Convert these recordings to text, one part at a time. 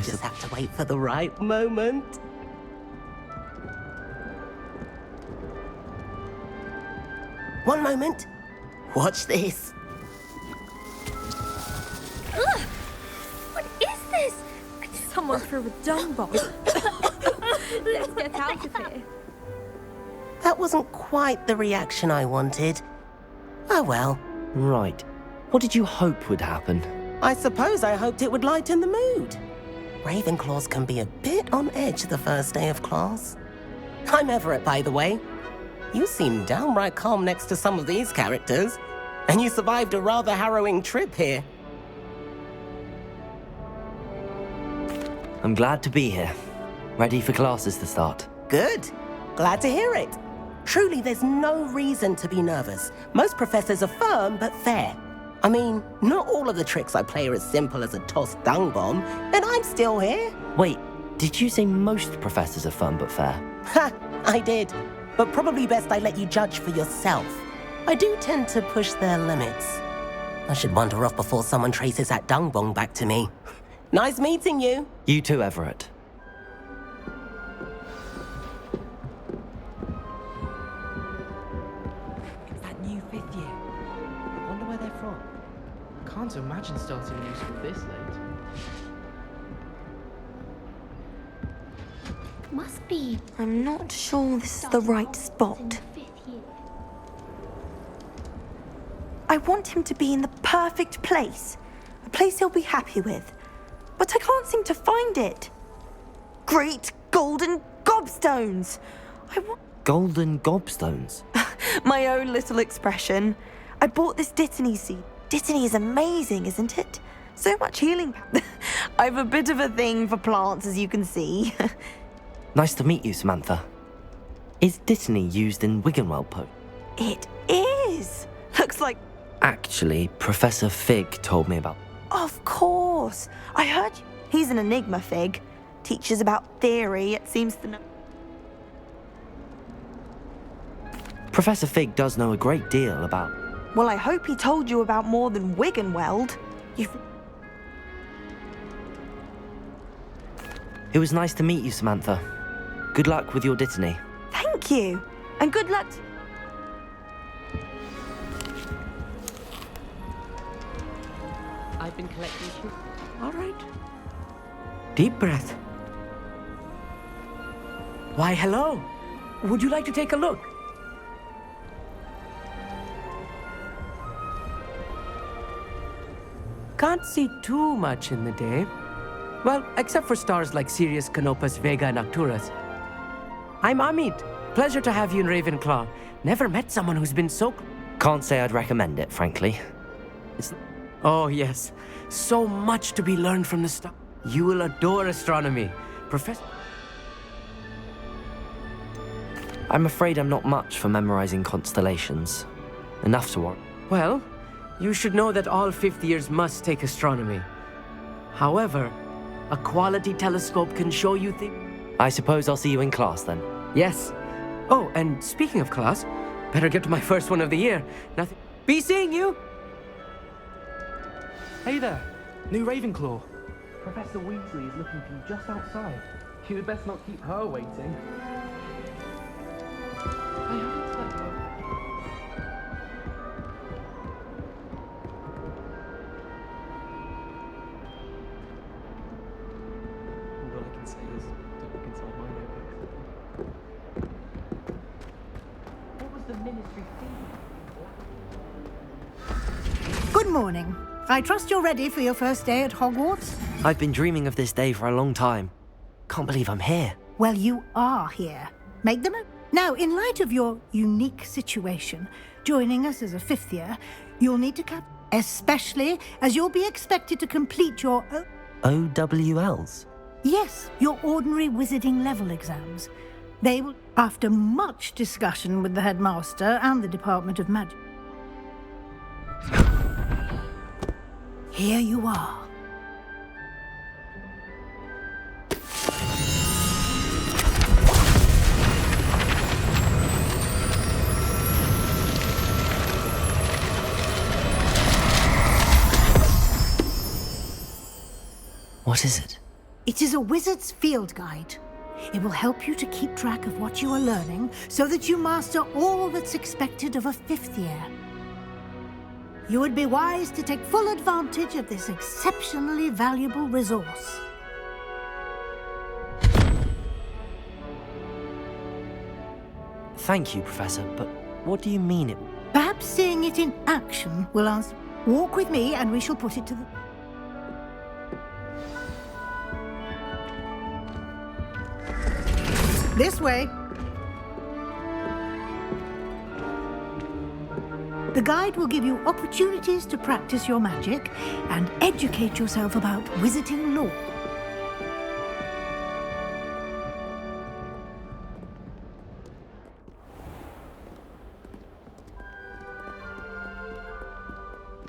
just have to wait for the right moment. One moment. Watch this. Ugh! What is this? Someone threw a dung bomb. Let's get out of here. That wasn't quite the reaction I wanted. Oh well. Right. What did you hope would happen? I suppose I hoped it would lighten the mood. Ravenclaws can be a bit on edge the first day of class. I'm Everett, by the way. You seem downright calm next to some of these characters, and you survived a rather harrowing trip here. I'm glad to be here. Ready for classes to start. Good. Glad to hear it. Truly, there's no reason to be nervous. Most professors are firm but fair. I mean, not all of the tricks I play are as simple as a tossed dung bomb, and I'm still here. Wait, did you say most professors are fun but fair? Ha! I did. But probably best I let you judge for yourself. I do tend to push their limits. I should wander off before someone traces that dung bomb back to me. Nice meeting you. You too, Everett. It's that new 5th year. I wonder where they're from. I can't imagine starting new school this late. Must be. I'm not sure this is the right spot. I want him to be in the perfect place. A place he'll be happy with. But I can't seem to find it. Great golden gobstones! I want Golden gobstones? my own little expression. I bought this Dittany seed. Dittany is amazing, isn't it? So much healing power. I've a bit of a thing for plants, as you can see. Nice to meet you, Samantha. Is Dittany used in Wiggenweld po? It is! Looks like... Actually, Professor Fig told me about... Of course! I heard you. He's an enigma, Fig. Teaches about theory, it seems to know... Professor Fig does know a great deal about... Well, I hope he told you about more than Wiggenweld. You've... It was nice to meet you, Samantha. Good luck with your Dittany. Thank you! And good luck to... I've been collecting... All right. Deep breath. Why, hello. Would you like to take a look? Can't see too much in the day. Well, except for stars like Sirius, Canopus, Vega, and Arcturus. I'm Amit. Pleasure to have you in Ravenclaw. Never met someone who's been so... Can't say I'd recommend it, frankly. Oh, yes. So much to be learned from the stars. You will adore astronomy. Professor... I'm afraid I'm not much for memorizing constellations. Enough to worry. Well, you should know that all 5th years must take astronomy. However, a quality telescope can show you things... I suppose I'll see you in class then. Yes. Oh, and speaking of class, better get to my first one of the year. Nothing... Be seeing you! Hey there, new Ravenclaw. Professor Weasley is looking for you just outside. You'd best not keep her waiting. I haven't slept well. All I can say is, don't look inside my notebook. What was the ministry theme? Good morning. I trust you're ready for your first day at Hogwarts? I've been dreaming of this day for a long time. Can't believe I'm here. Well, you are here. Make the most. Now, in light of your unique situation, joining us as a 5th year, you'll need to cut, especially as you'll be expected to complete your... OWLs? Yes, your ordinary wizarding level exams. They will, after much discussion with the headmaster and the Department of Magic. Here you are. What is it? It is a wizard's field guide. It will help you to keep track of what you are learning so that you master all that's expected of a 5th year. You would be wise to take full advantage of this exceptionally valuable resource. Thank you, Professor, but what do you mean it... Perhaps seeing it in action will answer. Walk with me and we shall put it to the... This way. The guide will give you opportunities to practice your magic and educate yourself about wizarding lore.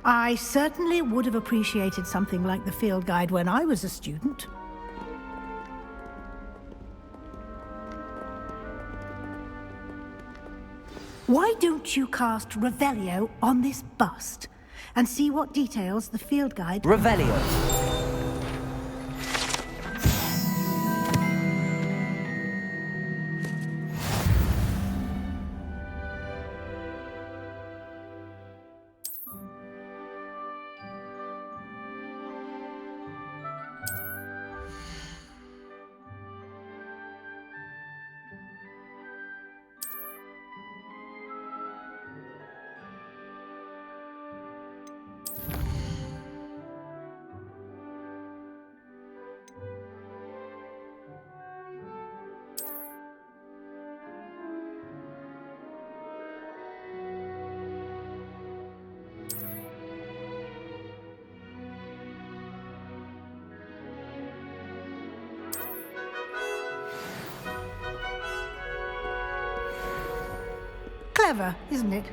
I certainly would have appreciated something like the field guide when I was a student. Why don't you cast Revelio on this bust and see what details the field guide... Revelio. Clever, isn't it?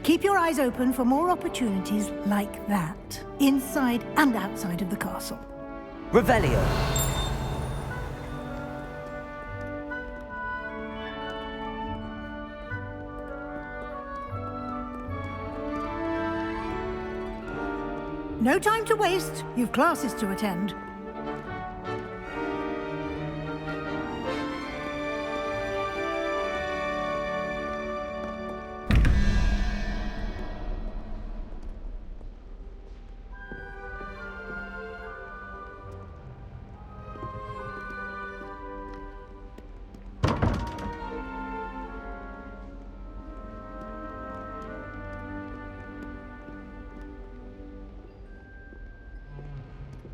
Keep your eyes open for more opportunities like that, inside and outside of the castle. Revelio. No time to waste. You've classes to attend.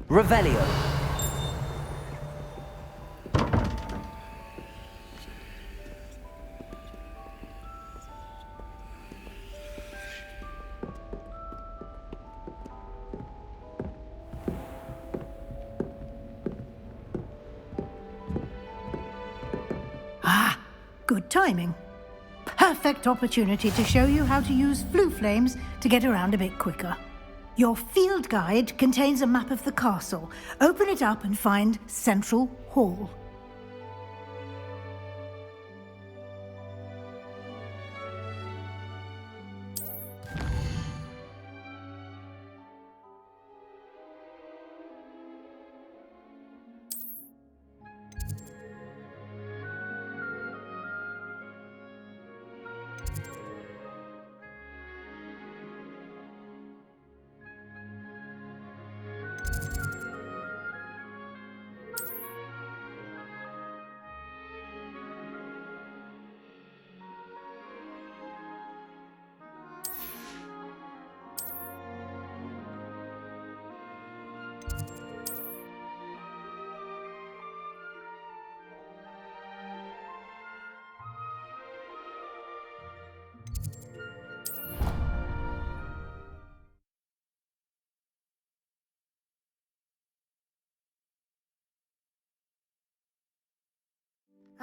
Revelio. Ah, good timing. Perfect opportunity to show you how to use flue flames to get around a bit quicker. Your field guide contains a map of the castle. Open it up and find Central Hall.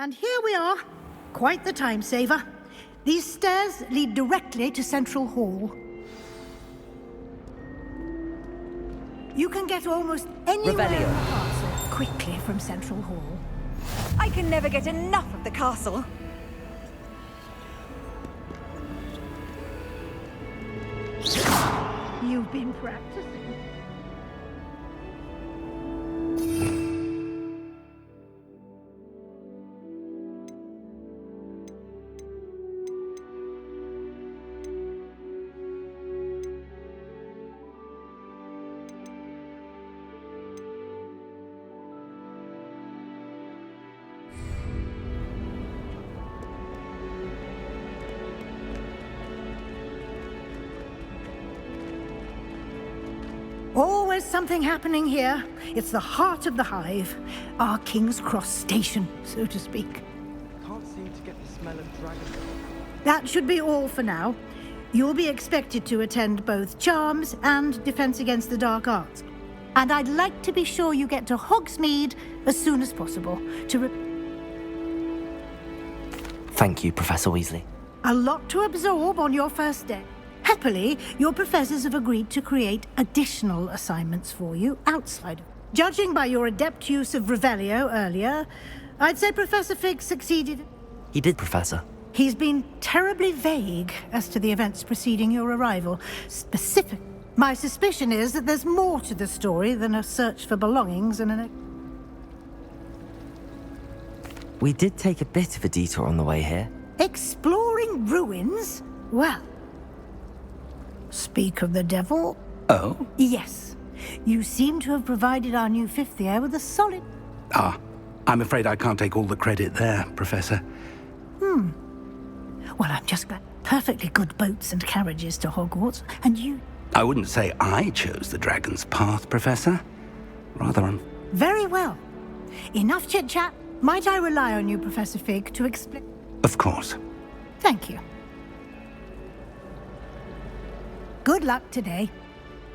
And here we are. Quite the time saver. These stairs lead directly to Central Hall. You can get almost anywhere in the castle quickly from Central Hall. I can never get enough of the castle. You've been practicing. is something happening here. It's the heart of the hive. Our King's Cross station, so to speak. Can't seem to get the smell of dragon. That should be all for now. You'll be expected to attend both Charms and Defense Against the Dark Arts. And I'd like to be sure you get to Hogsmeade as soon as possible to Thank you, Professor Weasley. A lot to absorb on your first day. Happily, your professors have agreed to create additional assignments for you outside. Judging by your adept use of Revelio earlier, I'd say Professor Fig succeeded. He did, Professor. He's been terribly vague as to the events preceding your arrival. Specific. My suspicion is that there's more to the story than a search for belongings and an... We did take a bit of a detour on the way here. Exploring ruins? Well... Speak of the devil. Oh? Yes. You seem to have provided our new fifth year with a solid... Ah, I'm afraid I can't take all the credit there, Professor. Well, I'm just glad. Perfectly good boats and carriages to Hogwarts, and you... I wouldn't say I chose the dragon's path, Professor. Rather, Very well. Enough chit-chat. Might I rely on you, Professor Fig, to explain... Of course. Thank you. Good luck today.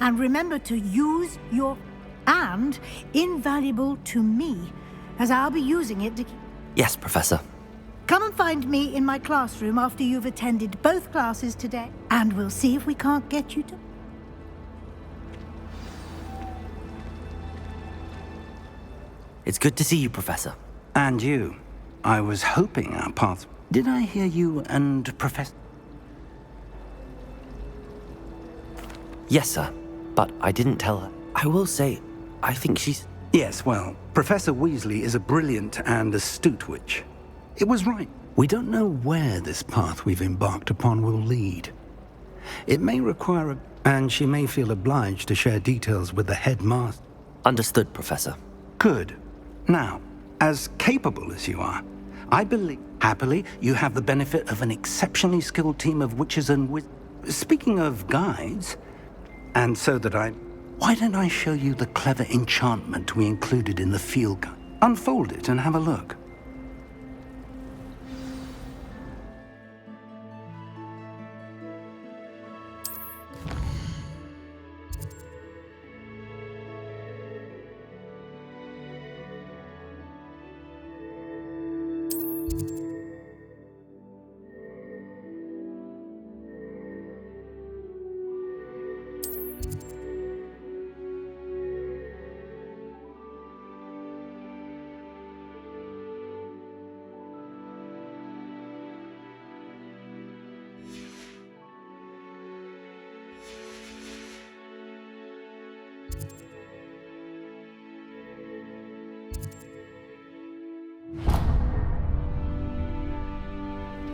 And remember to use your... and invaluable to me, as I'll be using it to keep... Yes, Professor. Come and find me in my classroom after you've attended both classes today, and we'll see if we can't get you to... It's good to see you, Professor. And you. I was hoping our paths... Did I hear you and Professor... Yes, sir. But I didn't tell her. I will say, I think she's... Yes, well, Professor Weasley is a brilliant and astute witch. It was right. We don't know where this path we've embarked upon will lead. It may require a... And she may feel obliged to share details with the headmaster. Understood, Professor. Good. Now, as capable as you are, I believe, happily, you have the benefit of an exceptionally skilled team of witches and Speaking of guides, and so that why don't I show you the clever enchantment we included in the field guide? Unfold it and have a look.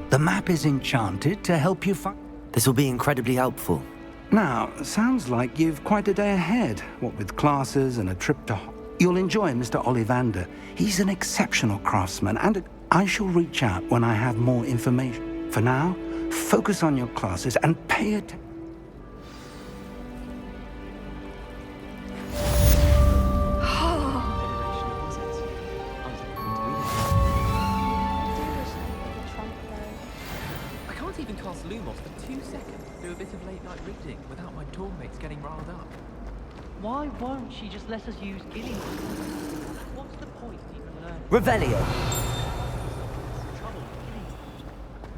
The map is enchanted to help you find... This will be incredibly helpful. Now, sounds like you've quite a day ahead, what with classes and a trip to... You'll enjoy Mr. Ollivander. He's an exceptional craftsman, and I shall reach out when I have more information. For now, focus on your classes and pay attention. I can't even cast Lumos for 2 seconds to do a bit of late-night reading without my dormmates getting riled up. Why won't she just let us use Gilly? What's the point even learning? Revelio. Trouble.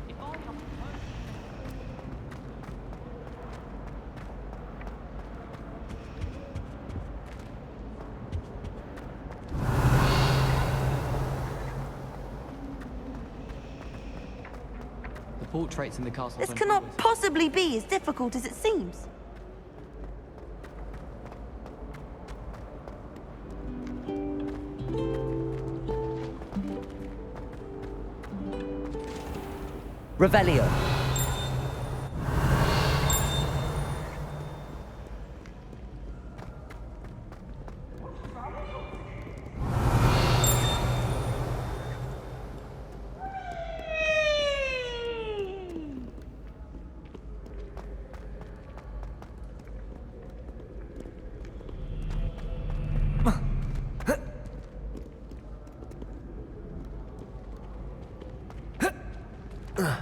If I have the portraits in the castle. This cannot possibly be as difficult as it seems. Revelio. Young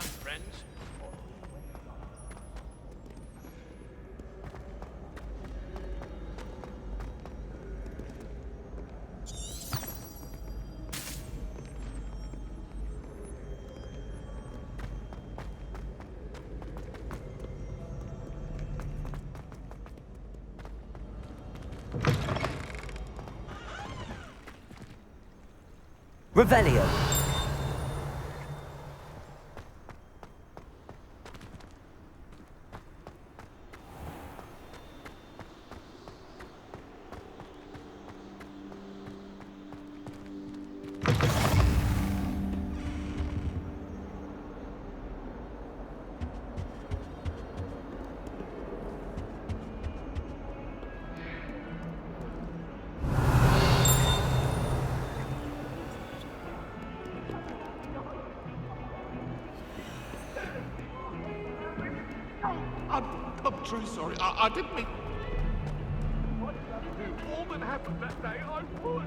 friends. Revelio. I'm truly sorry. I didn't mean... What did I do? All that happened that day, I would.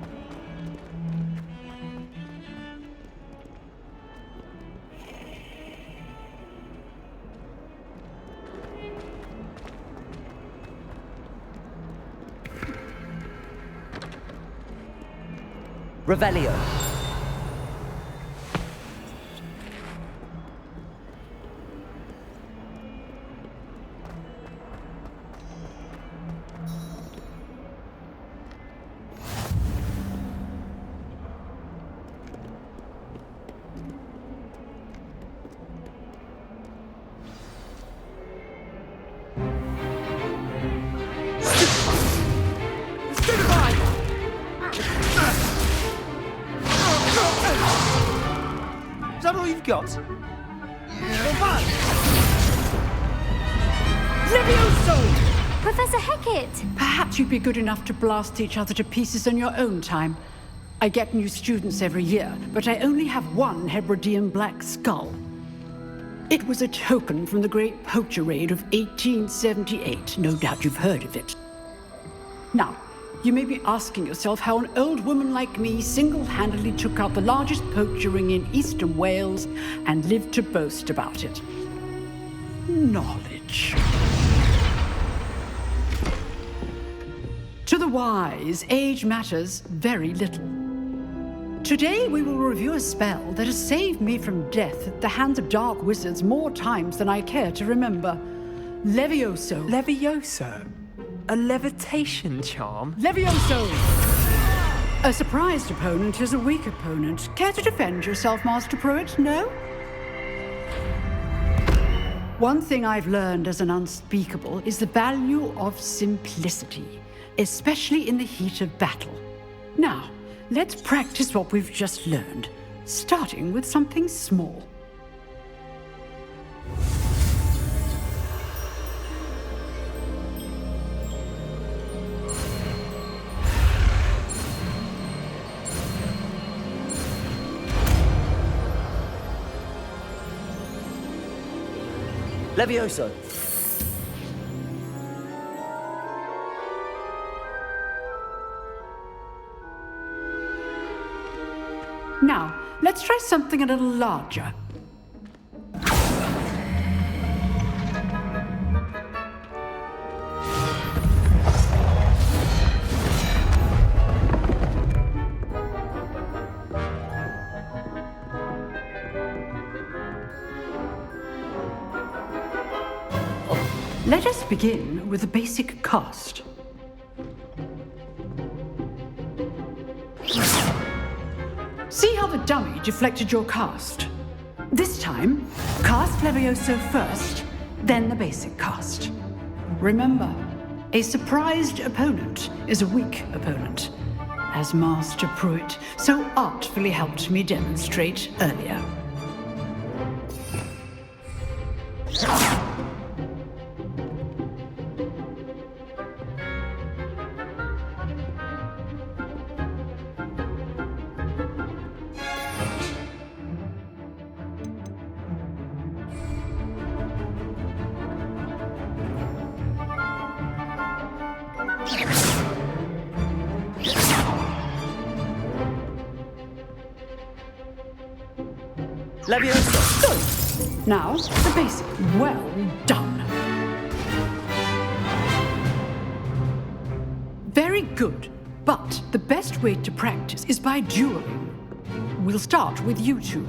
Revelio. Is that all you've got? Levioso! Professor Hecat! Perhaps you'd be good enough to blast each other to pieces on your own time. I get new students every year, but I only have one Hebridean black skull. It was a token from the Great Poacher Raid of 1878. No doubt you've heard of it. Now, you may be asking yourself how an old woman like me single-handedly took out the largest poacher ring in eastern Wales and lived to boast about it. Knowledge. To the wise, age matters very little. Today we will review a spell that has saved me from death at the hands of dark wizards more times than I care to remember. Levioso. Levioso? A levitation charm? Levioso! A surprised opponent is a weak opponent. Care to defend yourself, Master Pruitt? No? One thing I've learned as an unspeakable is the value of simplicity, especially in the heat of battle. Now, let's practice what we've just learned, starting with something small. Levioso. Now, let's try something a little larger. Let us begin with the basic cast. See how the dummy deflected your cast? This time, cast Levioso first, then the basic cast. Remember, a surprised opponent is a weak opponent, as Master Pruitt so artfully helped me demonstrate earlier. Leviosa! Now, the basic. Well done. Very good. But the best way to practice is by dueling. We'll start with you two.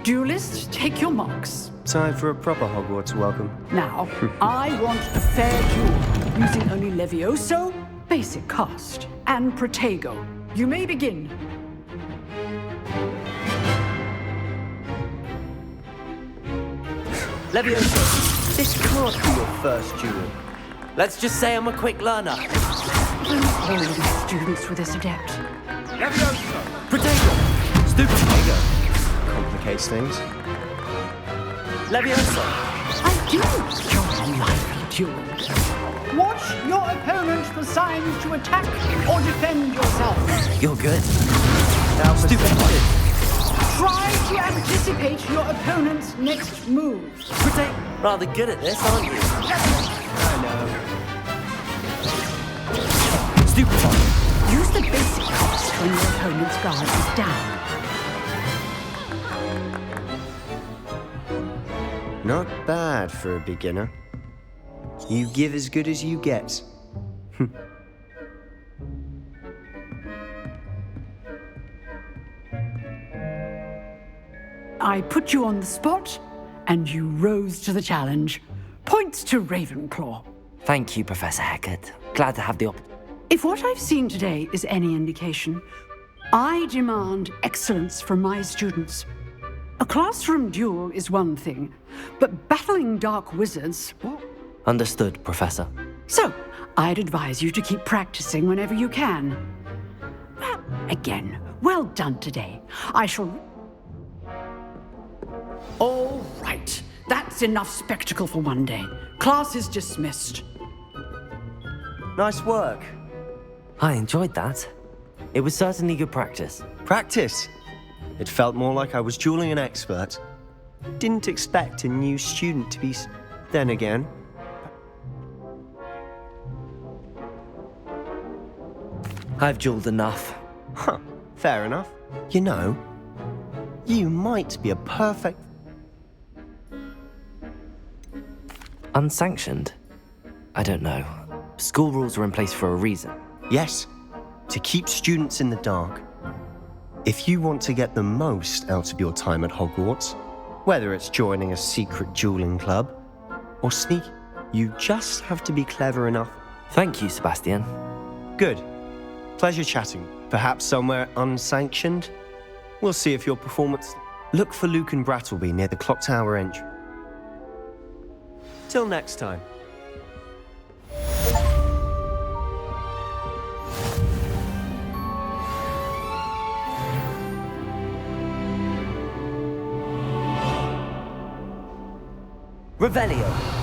Duelists, take your marks. Time for a proper Hogwarts welcome. Now, I want a fair duel, using only Levioso, basic cast, and Protego. You may begin. Leviosa! This can't be your first duel. Let's just say I'm a quick learner. All these students with this adept. Leviosa! Protego! Stupid Protego! Complicates things. Leviosa! I do enjoy a lively duel. Watch your opponent for signs to attack or defend yourself. You're good. Now, Stupid Protego! Try to anticipate your opponent's next move. Protego! Rather good at this, aren't you? I know. Stupid Protego! Use the basic cast when your opponent's guard is down. Not bad for a beginner. You give as good as you get. I put you on the spot, and you rose to the challenge. Points to Ravenclaw. Thank you, Professor Hecat. Glad to have the opportunity. If what I've seen today is any indication, I demand excellence from my students. A classroom duel is one thing, but battling dark wizards, well... Understood, Professor. So, I'd advise you to keep practicing whenever you can. Again, well done today. I shall... All right. That's enough spectacle for one day. Class is dismissed. Nice work. I enjoyed that. It was certainly good practice. Practice? It felt more like I was dueling an expert. Didn't expect a new student to be... Then again... I've dueled enough. Huh, fair enough. You know, you might be a perfect... Unsanctioned? I don't know. School rules are in place for a reason. Yes, to keep students in the dark. If you want to get the most out of your time at Hogwarts, whether it's joining a secret dueling club or sneak, you just have to be clever enough. Thank you, Sebastian. Good. Pleasure chatting. Perhaps somewhere unsanctioned? We'll see if your performance... Look for Luke and Brattleby near the clock tower entry. Till next time. Revelio!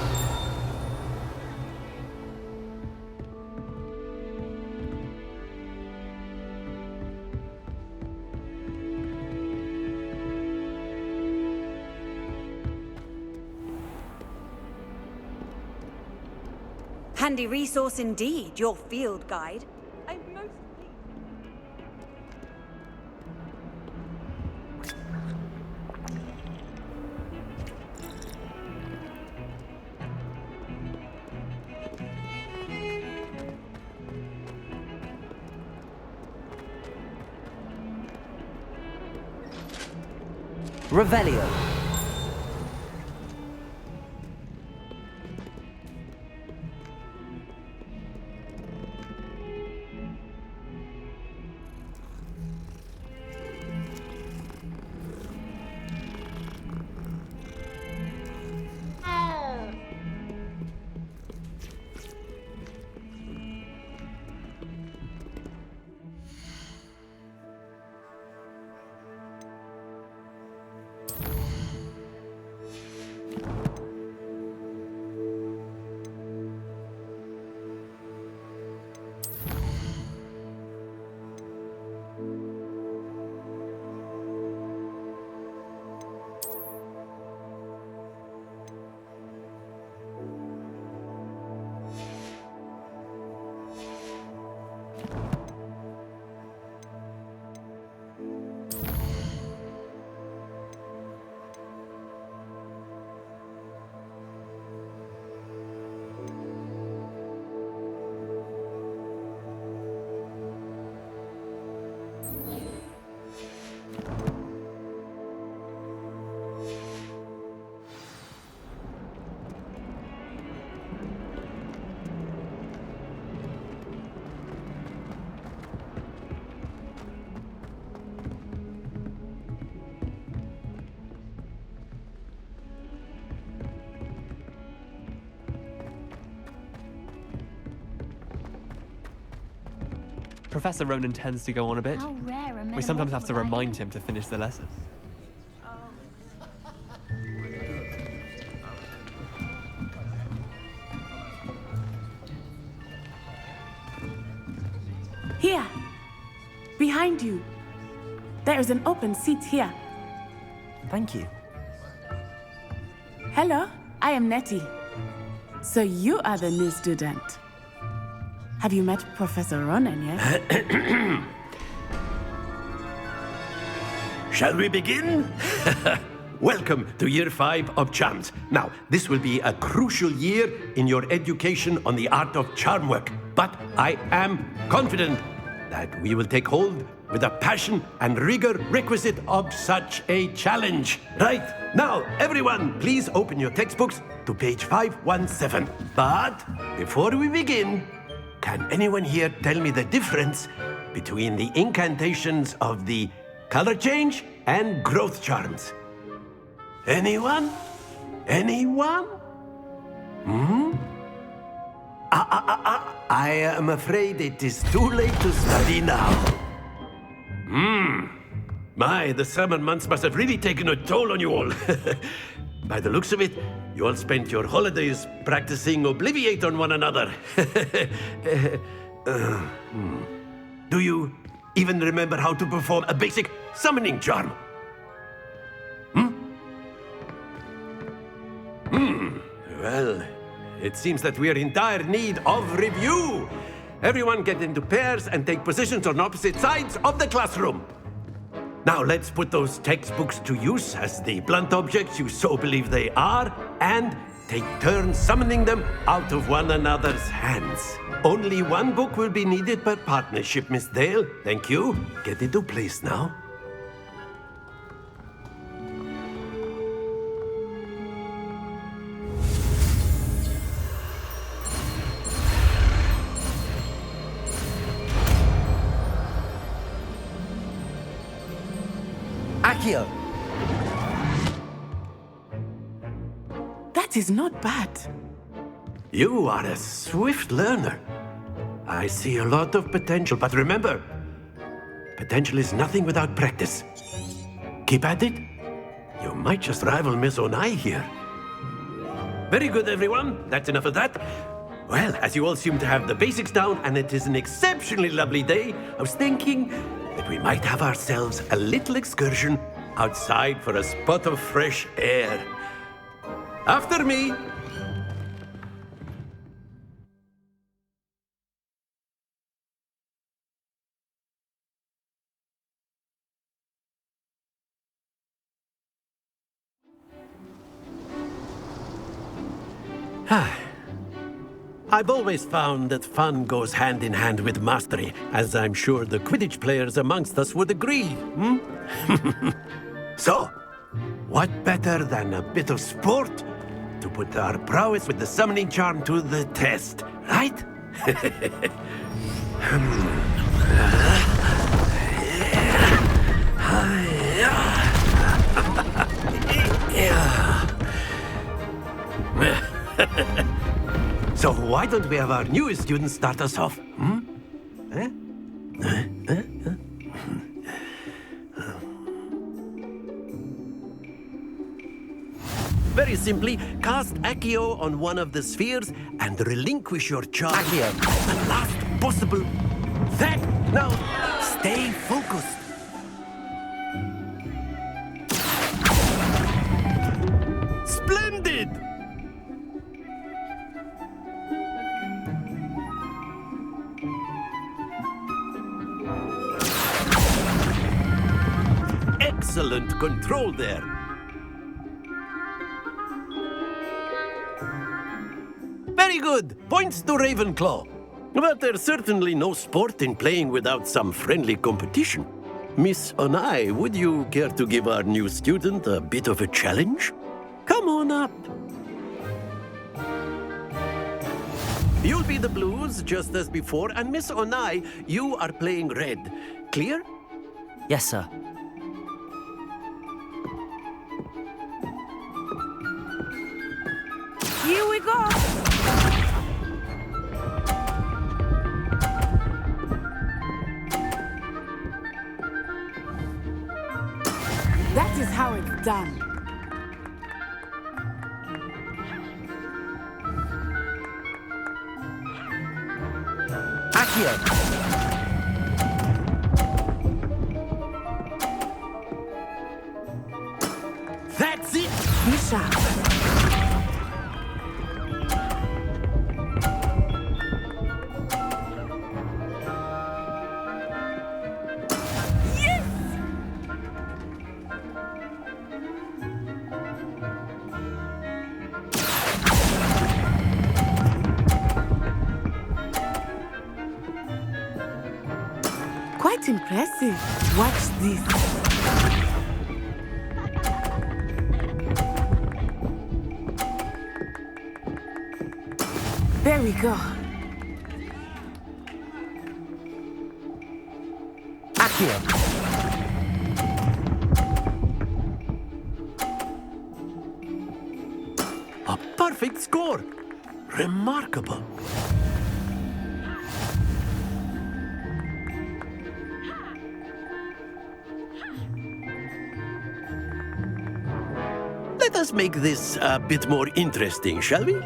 Handy resource indeed, your field guide. I'm most Revelio! Professor Ronan tends to go on a bit. How rare a We sometimes have to remind him to finish the lesson. Here, behind you. There is an open seat here. Thank you. Hello, I am Nettie. So you are the new student. Have you met Professor Ronan yet? Shall we begin? Welcome to Year 5 of Charms. Now, this will be a crucial year in your education on the art of charm work. But I am confident that we will take hold with the passion and rigor requisite of such a challenge. Right, now, everyone, please open your textbooks to page 517. But before we begin, can anyone here tell me the difference between the incantations of the color change and growth charms? Anyone? Anyone? I am afraid it is too late to study now. My, the summer months must have really taken a toll on you all. By the looks of it, you all spent your holidays practicing Obliviate on one another. Do you even remember how to perform a basic summoning charm? Well, it seems that we are in dire need of review. Everyone get into pairs and take positions on opposite sides of the classroom. Now let's put those textbooks to use as the blunt objects you so believe they are, and take turns summoning them out of one another's hands. Only one book will be needed per partnership, Miss Dale. Thank you. Get into place now. Accio! That is not bad. You are a swift learner. I see a lot of potential, but remember, potential is nothing without practice. Keep at it. You might just rival Miss Onai here. Very good, everyone. That's enough of that. Well, as you all seem to have the basics down, and it is an exceptionally lovely day, I was thinking that we might have ourselves a little excursion outside for a spot of fresh air. After me. I've always found that fun goes hand in hand with mastery, as I'm sure the Quidditch players amongst us would agree. So, what better than a bit of sport to put our prowess with the summoning charm to the test, right? So why don't we have our newest student start us off? Very simply, cast Accio on one of the spheres and relinquish your charge. Accio. The last possible. That now, stay focused. Splendid! Excellent control there. Very good. Points to Ravenclaw. But there's certainly no sport in playing without some friendly competition. Miss Onai, would you care to give our new student a bit of a challenge? Come on up. You'll be the blues, just as before, and Miss Onai, you are playing red. Clear? Yes, sir. Here we go! That is how it's done. Accio! That's it! Bishop. Quite impressive. Watch this. There we go. Accio! A perfect score! Remarkable! Let us make this a bit more interesting, shall we?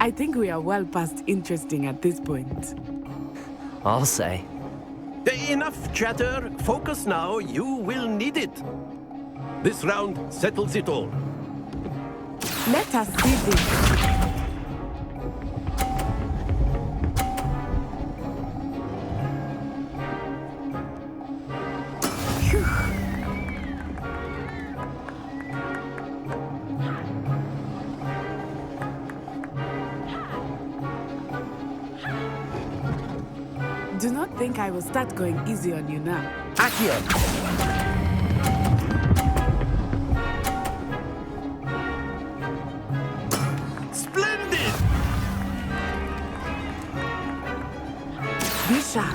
I think we are well past interesting at this point. I'll say. Enough chatter. Focus now. You will need it. This round settles it all. Let us see this. Do not think I will start going easy on you now. Accio! Splendid! Bishop.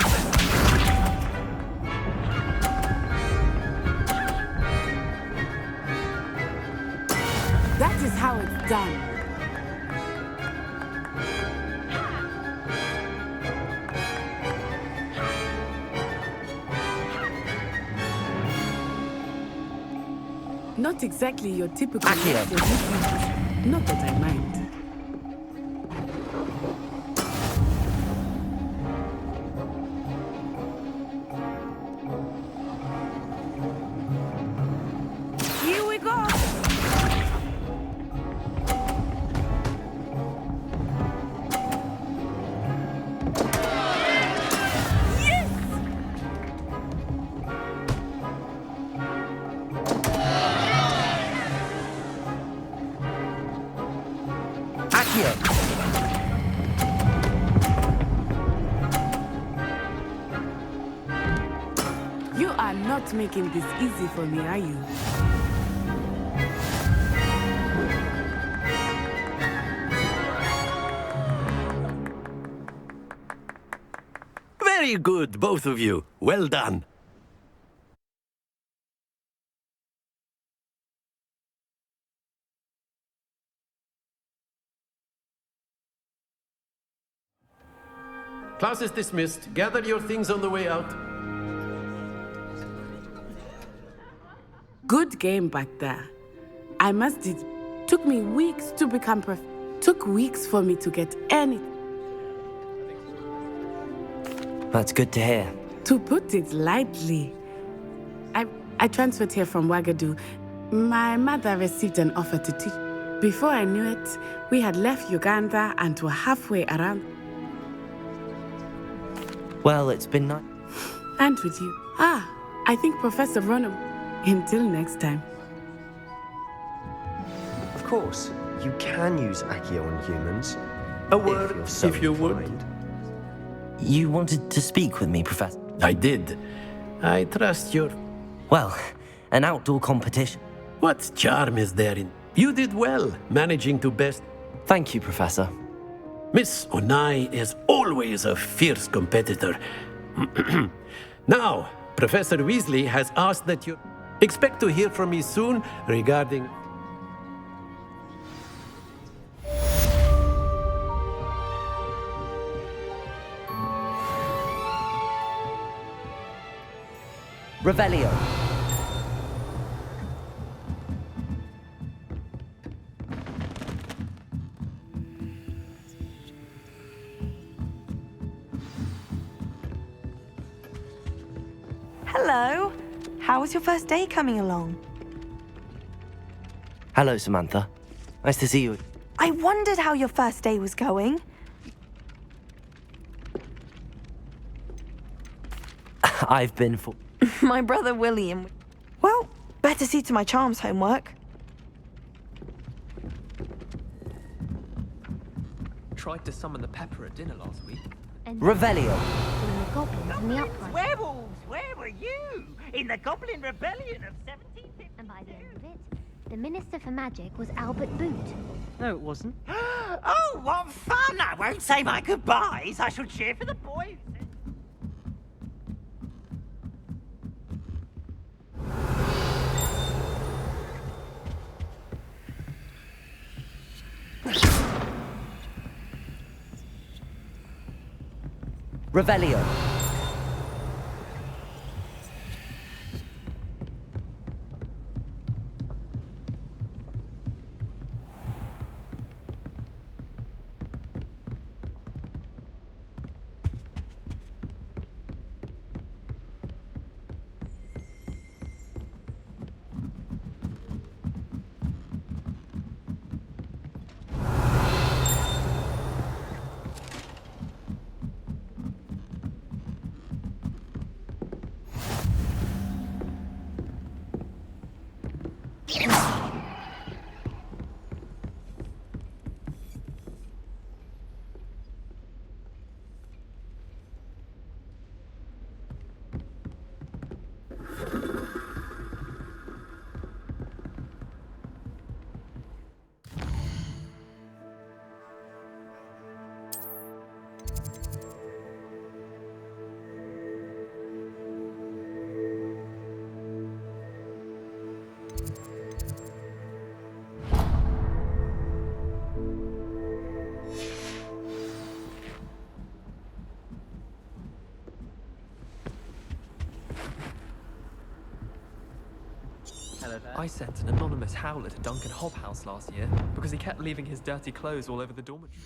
That is how it's done. Not exactly your typical lesson. Not that I mind. Here we go. You are not making this easy for me, are you? Very good, both of you. Well done. Class is dismissed. Gather your things on the way out. Good game back there. I must admit, took me weeks to become took weeks for me to get any. That's good to hear. To put it lightly, I transferred here from Ouagadougou. My mother received an offer to teach. Before I knew it, we had left Uganda and were halfway around. Well, it's been nice. And with you. I think Professor Ronham. Until next time. Of course. you can use Accio on humans. A word, if you would. You wanted to speak with me, Professor? I did. I trust your... Well, an outdoor competition. What charm is there in... You did well, managing to best... Thank you, Professor. Miss Onai is always a fierce competitor. Now, Professor Weasley has asked that you... Expect to hear from me soon regarding... Revelio. Hello. How was your first day coming along? Hello, Samantha. Nice to see you. I wondered how your first day was going. I've been for... My brother William. Well, better see to my charms homework. Tried to summon the pepper at dinner last week. Revelio. The goblins in the upright. Werewolves, where were you? In the Goblin Rebellion of 1752. And by the end of it, the Minister for Magic was Albert Boot. No, it wasn't. Oh, what fun! I won't say my goodbyes. I shall cheer for the boy. Revelio. I sent an anonymous howler to Duncan Hobhouse last year because he kept leaving his dirty clothes all over the dormitory.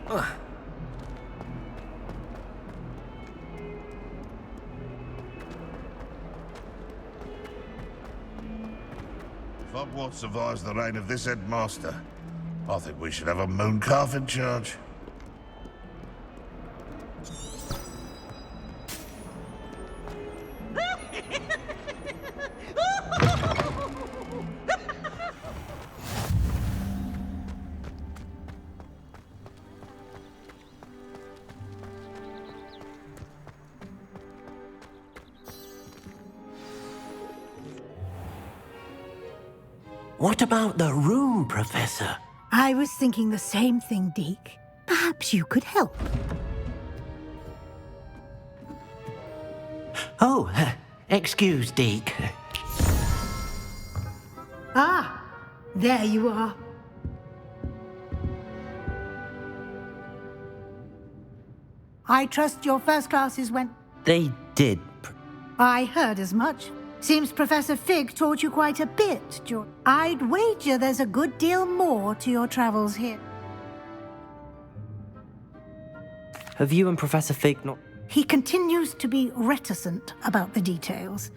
If Hogwarts survives the reign of this headmaster, I think we should have a mooncalf in charge. What about the room, Professor? I was thinking the same thing, Deke. Perhaps you could help. Oh, excuse, Deke. Ah, there you are. I trust your first classes went... They did. I heard as much. Seems Professor Fig taught you quite a bit, George. I'd wager there's a good deal more to your travels here. Have you and Professor Fig not... He continues to be reticent about the details.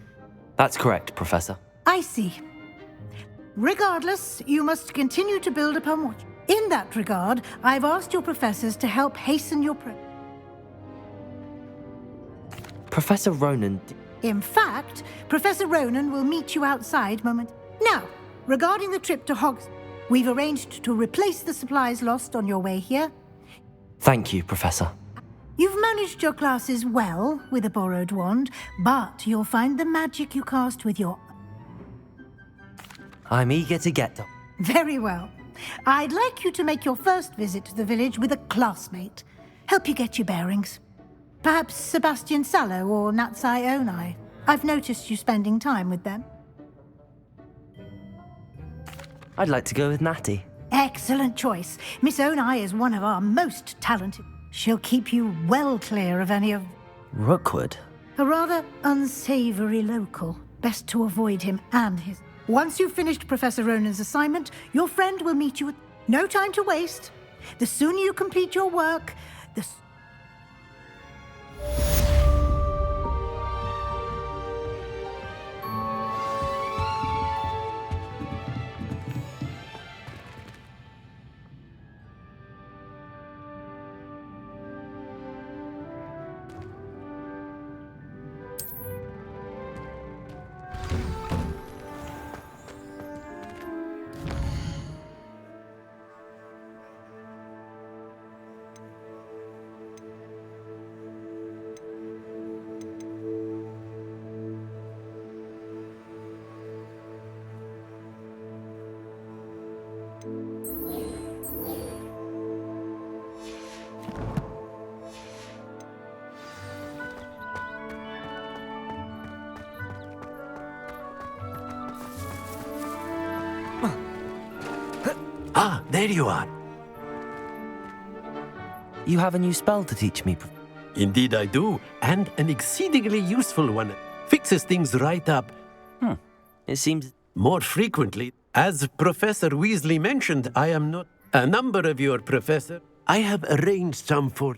That's correct, Professor. I see. Regardless, you must continue to build upon what... In that regard, I've asked your professors to help hasten your Professor Ronan... In fact, Professor Ronan will meet you outside moment. Now, regarding the trip to Hogwarts, we've arranged to replace the supplies lost on your way here. Thank you, Professor. You've managed your classes well with a borrowed wand, but you'll find the magic you cast with your... I'm eager to get them. Very well. I'd like you to make your first visit to the village with a classmate. Help you get your bearings. Perhaps Sebastian Sallow or Natsai Onai. I've noticed you spending time with them. I'd like to go with Natty. Excellent choice. Miss Onai is one of our most talented. She'll keep you well clear of any of... Rookwood? A rather unsavory local. Best to avoid him and his... Once you've finished Professor Ronan's assignment, your friend will meet you at... No time to waste. The sooner you complete your work, the... Ah, there you are. You have a new spell to teach me. Indeed I do, and an exceedingly useful one. Fixes things right up. It seems... More frequently. As Professor Weasley mentioned, I am not... A number of your professors. I have arranged some for...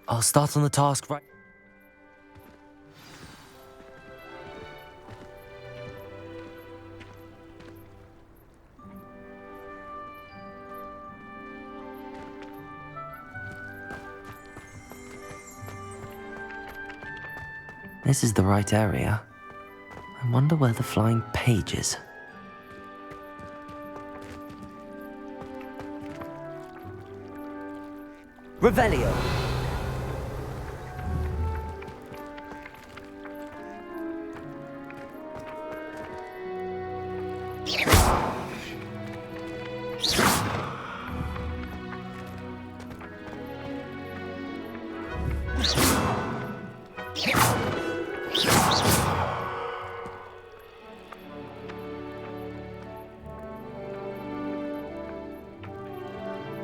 I'll start on the task right... This is the right area. I wonder where the flying page is. Revelio!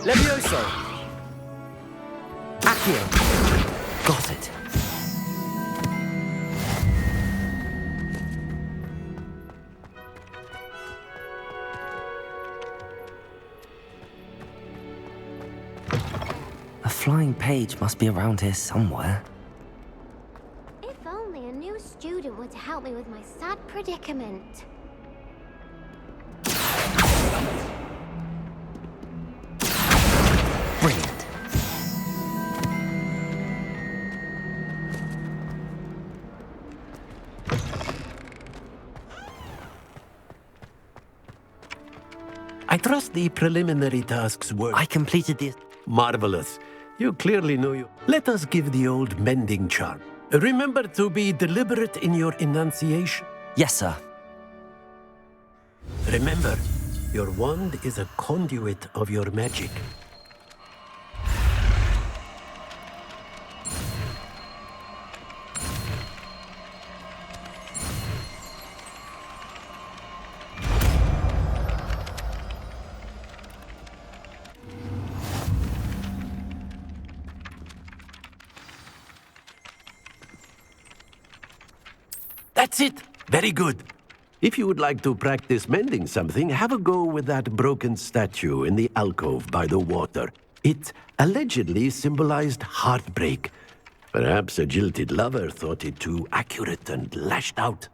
Levioso! Accio! Got it. A flying page must be around here somewhere. If only a new student were to help me with my sad predicament. Brilliant. I trust the preliminary tasks were... I completed the... Marvelous. You clearly know you... Let us give the old mending charm. Remember to be deliberate in your enunciation. Yes, sir. Remember, your wand is a conduit of your magic. That's it. Very good. If you would like to practice mending something, have a go with that broken statue in the alcove by the water. It allegedly symbolized heartbreak. Perhaps a jilted lover thought it too accurate and lashed out.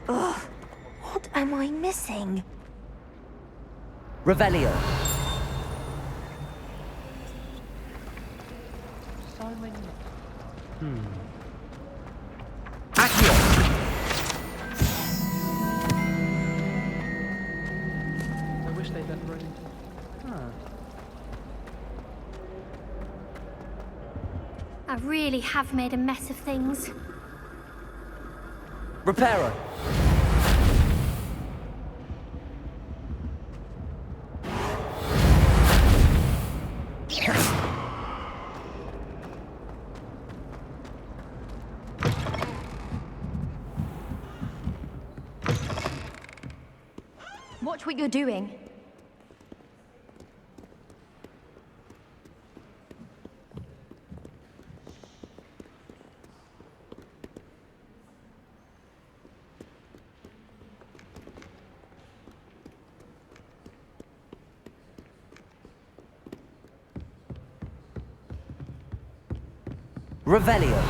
Ugh, what am I missing? Revelio. So many. Accio. I wish they'd let Ronan. I really have made a mess of things. Reparo. Watch what you're doing. Revelio.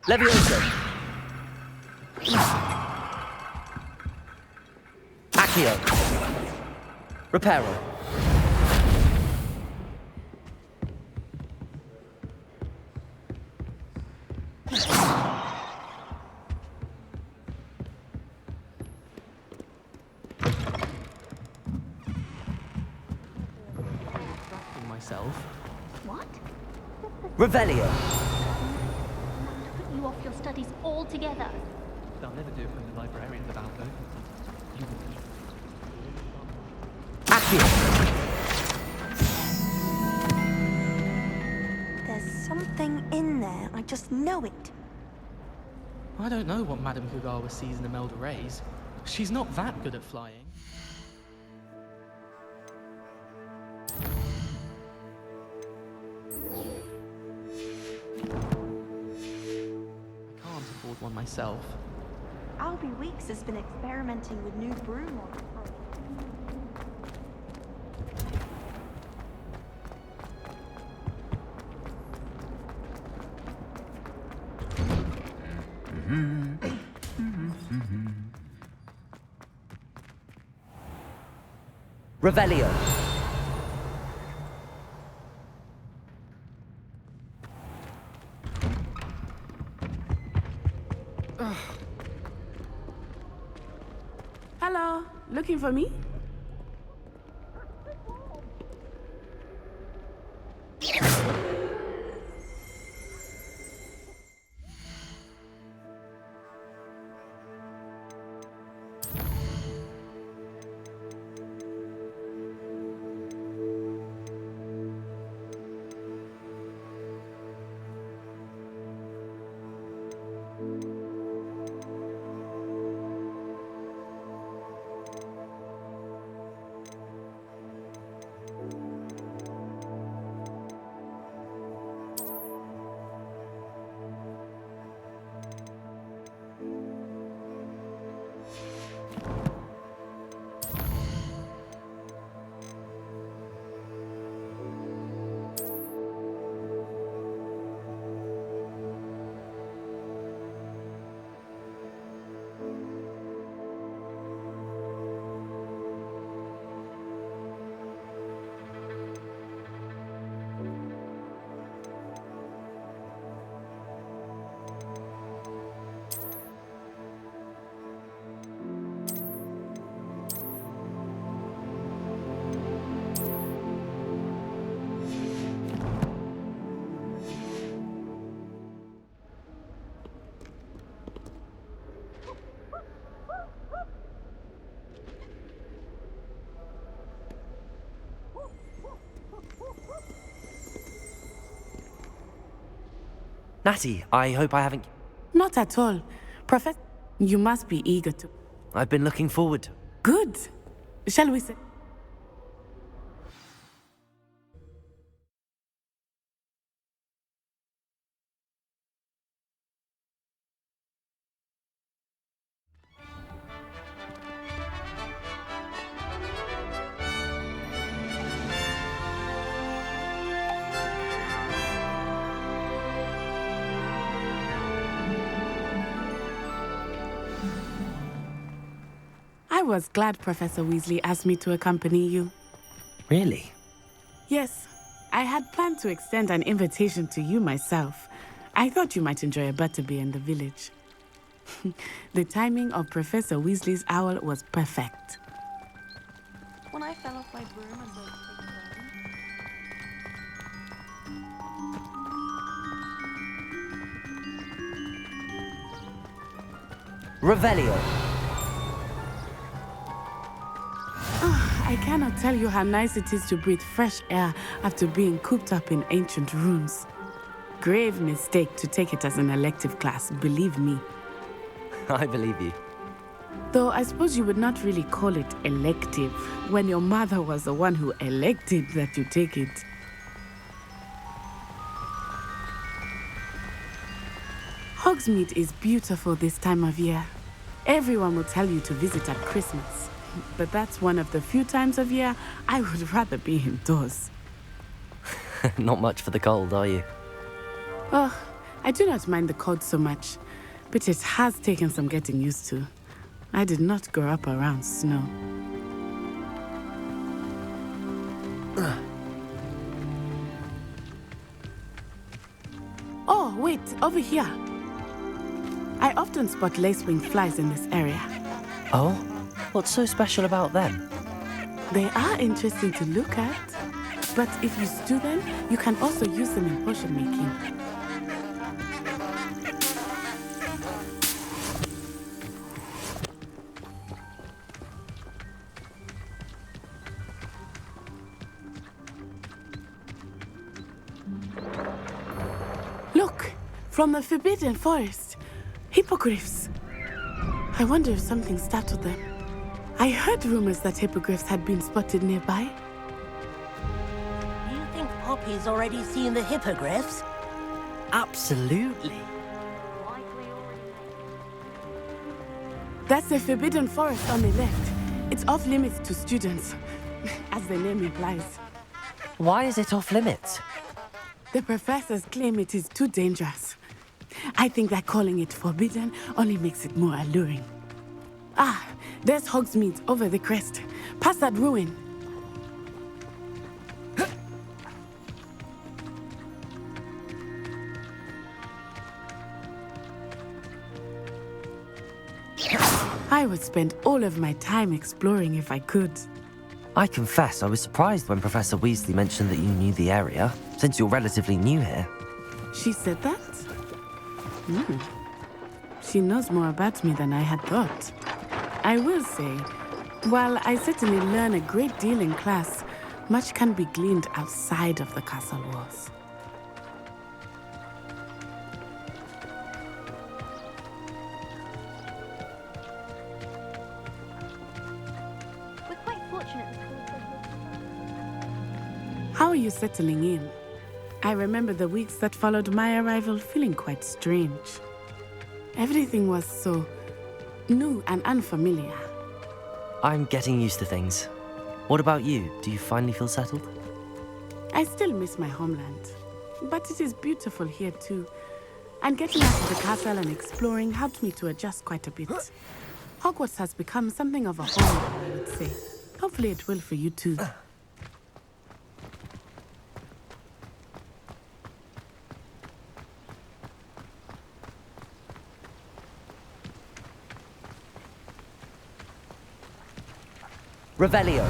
Levioso. Accio. Reparo. Myself. What? Revelio. Put you off your studies altogether. They'll never do it when the librarian's about, though. Accio. There's something in there. I just know it. I don't know what Madame Kugawa sees in Imelda Reyes. She's not that good at flying. I can't afford one myself. Albie Weeks has been experimenting with new brew models. Revelio. Hello, looking for me? Natty, I hope I haven't... Not at all. Professor, you must be eager to... I've been looking forward to... Good. Shall we say... I was glad Professor Weasley asked me to accompany you. Really? Yes, I had planned to extend an invitation to you myself. I thought you might enjoy a butterbeer in the village. The timing of Professor Weasley's owl was perfect. When I fell off my broom and broke Revelio. I cannot tell you how nice it is to breathe fresh air after being cooped up in ancient rooms. Grave mistake to take it as an elective class, believe me. I believe you. Though I suppose you would not really call it elective when your mother was the one who elected that you take it. Hogsmeade is beautiful this time of year. Everyone will tell you to visit at Christmas. But that's one of the few times of year I would rather be indoors. Not much for the cold, are you? Oh, I do not mind the cold so much, but it has taken some getting used to. I did not grow up around snow. Oh, wait, over here. I often spot lacewing flies in this area. Oh? What's so special about them? They are interesting to look at, but if you stew them, you can also use them in potion making. Look, from the Forbidden Forest, hippogriffs. I wonder if something startled them. I heard rumors that hippogriffs had been spotted nearby. You think Poppy's already seen the hippogriffs? Absolutely. That's the Forbidden Forest on the left. It's off limits to students, as the name implies. Why is it off limits? The professors claim it is too dangerous. I think that calling it forbidden only makes it more alluring. Ah, there's Hogsmeade over the crest. Past that ruin. I would spend all of my time exploring if I could. I confess I was surprised when Professor Weasley mentioned that you knew the area, since you're relatively new here. She said that? She knows more about me than I had thought. I will say, while I certainly learn a great deal in class, much can be gleaned outside of the castle walls. We're quite fortunate. How are you settling in? I remember the weeks that followed my arrival feeling quite strange. Everything was so new and unfamiliar. I'm getting used to things. What about you? Do you finally feel settled? I still miss my homeland, but it is beautiful here too. And getting out of the castle and exploring helped me to adjust quite a bit. Hogwarts has become something of a home, I would say. Hopefully it will for you too. Revelio.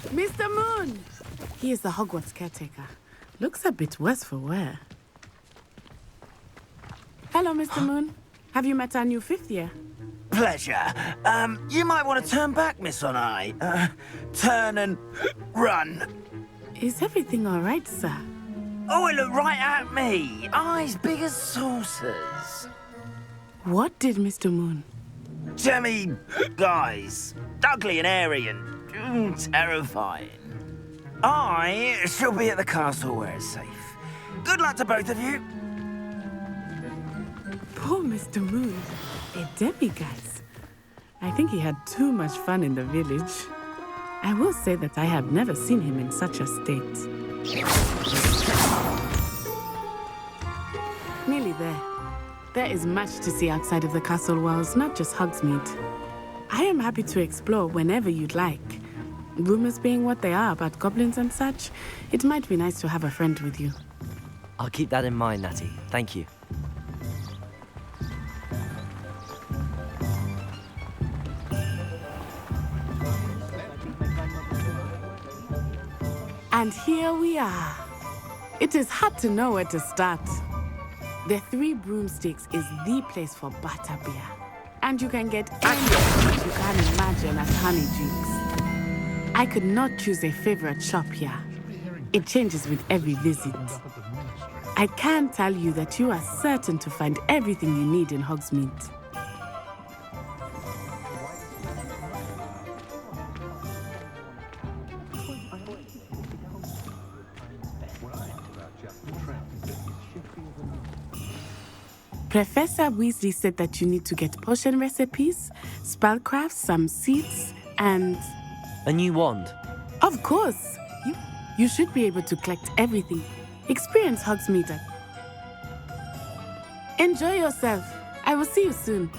Mr. Moon! He is the Hogwarts caretaker. Looks a bit worse for wear. Hello, Mr. Moon. Have you met our new fifth year? pleasure. You might want to turn back, Miss Onai. Turn and run. Is everything all right, sir? Oh, it looked right at me. Eyes big as saucers. What did Mr. Moon? Jemmy, guys. Ugly and airy and terrifying. I shall be at the castle where it's safe. Good luck to both of you. Poor Mr. Moon. A demiguise. I think he had too much fun in the village. I will say that I have never seen him in such a state. Nearly there. There is much to see outside of the castle walls, not just Hogsmeade. I am happy to explore whenever you'd like. Rumors being what they are about goblins and such, it might be nice to have a friend with you. I'll keep that in mind, Natty. Thank you. And here we are. It is hard to know where to start. The Three Broomsticks is the place for butterbeer. And you can get anything you can imagine at Honeydukes. I could not choose a favorite shop here. It changes with every visit. I can tell you that you are certain to find everything you need in Hogsmeade. Professor Weasley said that you need to get potion recipes, spellcrafts, some seeds, and... A new wand? Of course! You should be able to collect everything. Experience Hogsmeade. Enjoy yourself. I will see you soon.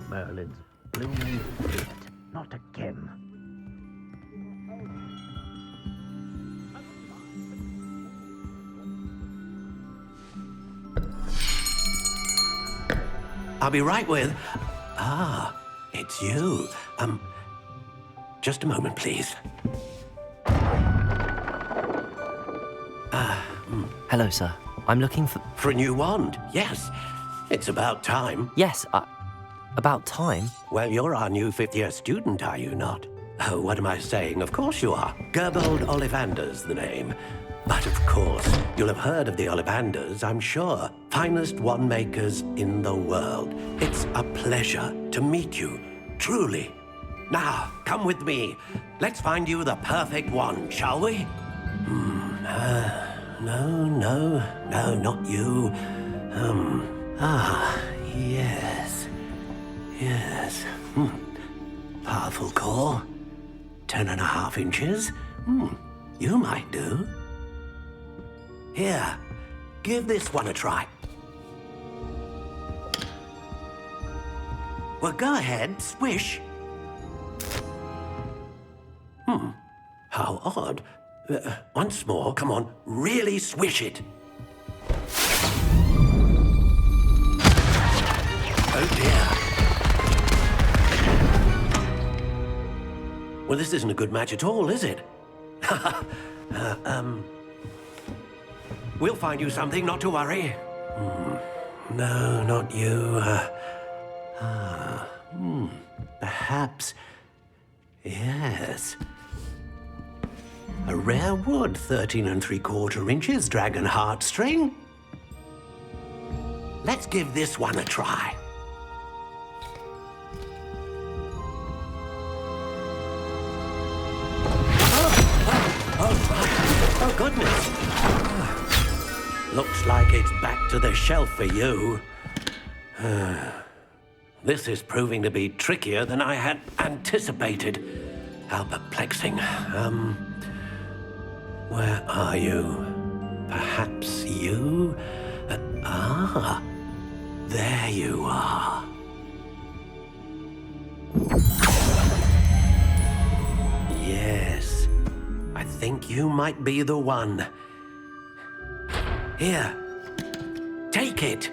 Merlin's blooming feet. Not again. I'll be right with... Ah, it's you. Just a moment, please. Hello, sir. I'm looking for... For a new wand, yes. It's about time. Yes, about time? Well, you're our new fifth-year student, are you not? Oh, what am I saying? Of course you are. Gerbold Ollivander's the name. But of course, you'll have heard of the Ollivanders, I'm sure. Finest wand makers in the world. It's a pleasure to meet you, truly. Now, come with me. Let's find you the perfect wand, shall we? No, not you. Yes. Powerful core. 10.5 inches. You might do. Here, give this one a try. Well, go ahead, swish. How odd. Once more, come on, really swish it. Oh dear. Well, this isn't a good match at all, is it? We'll find you something, not to worry. No, not you. Perhaps... Yes. A rare wood, 13 3/4 inches, dragon heartstring. Let's give this one a try. goodness. Looks like it's back to the shelf for you. This is proving to be trickier than I had anticipated. How perplexing. Where are you? Perhaps you? There you are. Yes, I think you might be the one. Here, take it.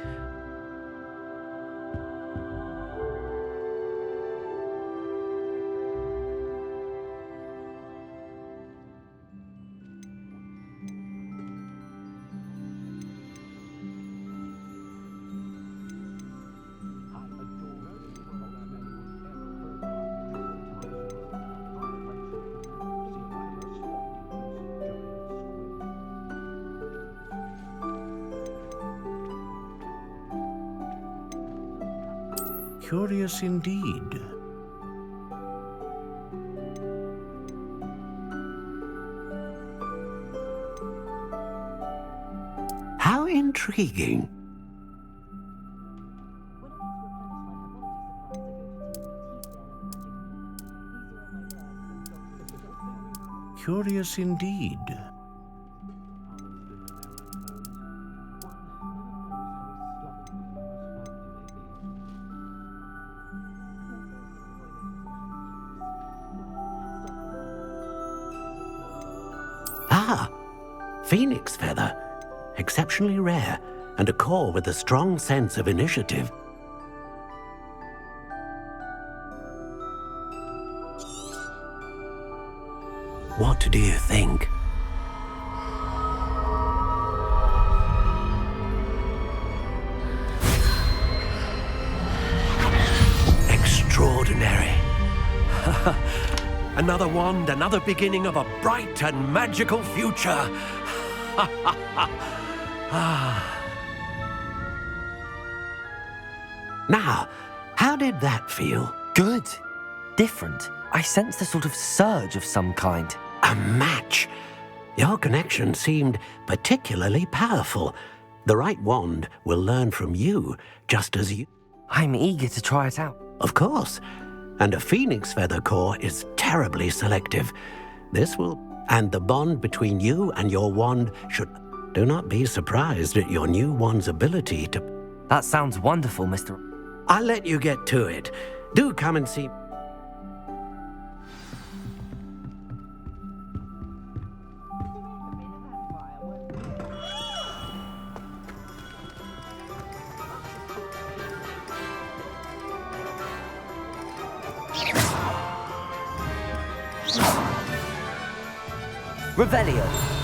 Curious indeed. How intriguing. Curious indeed. Phoenix feather. Exceptionally rare, and a core with a strong sense of initiative. What do you think? Extraordinary. Another wand, another beginning of a bright and magical future. Now, how did that feel? Good. Different. I sensed a sort of surge of some kind. A match. Your connection seemed particularly powerful. The right wand will learn from you, just as you... I'm eager to try it out. Of course. And a phoenix feather core is terribly selective. This will... And the bond between you and your wand should... Do not be surprised at your new wand's ability to... That sounds wonderful, Mr. I'll let you get to it. Do come and see... Revelio.